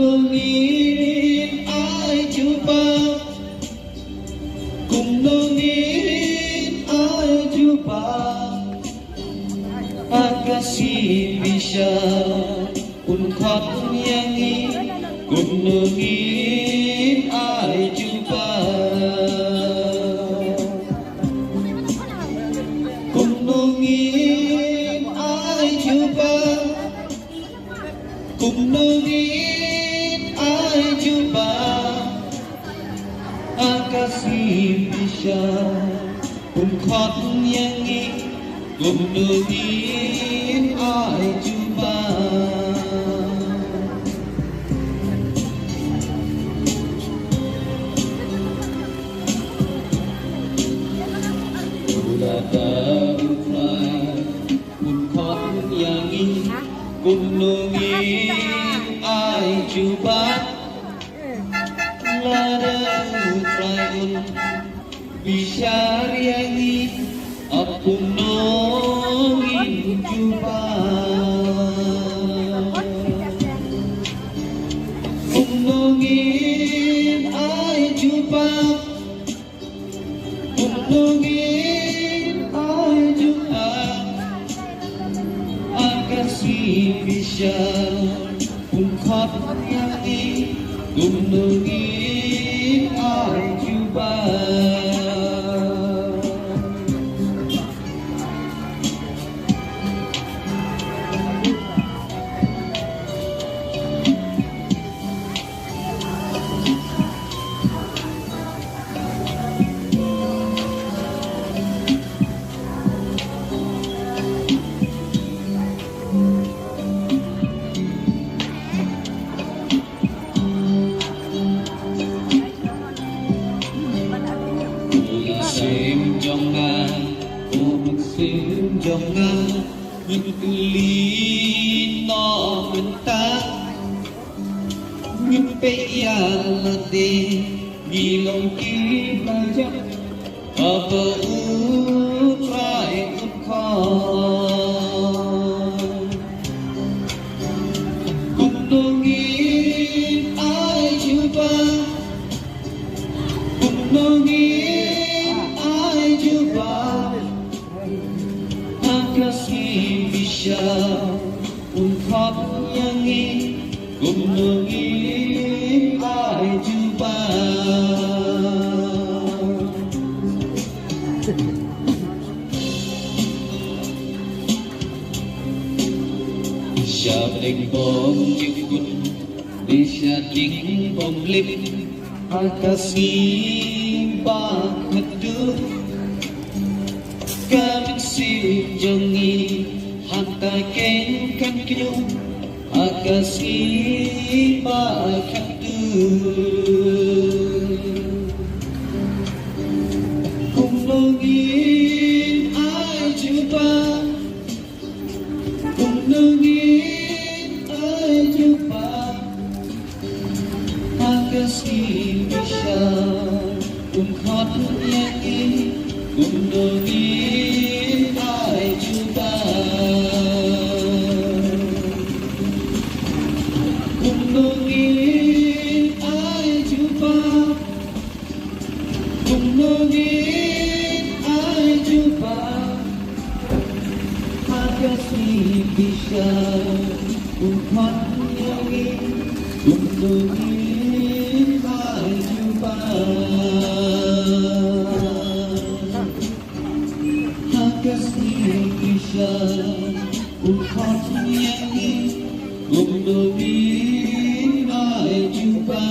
nungin ai jumpa, cùng nungin ai jumpa, kasih bisa unkhot yang ini, cùng nungin ai jumpa, cùng nungin ai jumpa, cùng nungin ai jumpa, kasih bisa unkhot yang ini, cùng nungin ai jumpa. Unkhot yang ini, cùng nungin ai jumpa. Lada utraun bisa riangi, aku nungin jumpa. Cùng nungin ai jumpa, cùng nungin ai jumpa, kasih bisa unkhot yang ini, cùng nungin ai jumpa. Sim jongan, sim jongan, ngeli no mentah, ngimpe ya lade, gilong kibajak, apa utrai utkon, cùng nungin ai jumpa, cùng nungin kasih bisa unkhot yang ini, cùng nungin ai jumpa. Bisa định bom jikun, bisa ding bom lip, kasih bakhedu. Kami sinjongi hantai kenkan kyo, kasih bakhedu. Cùng nungin ai jumpa, cùng nungin ai jumpa, kasih bisa unkhot yang ini, cùng nungin ai jumpa, cùng nungin ai jumpa, cùng nungin ai jumpa, kasih bisa unkhot yang ini, cùng nungin ai jumpa. Kasih bisa unkhot yang ini, cùng nungin ai jumpa.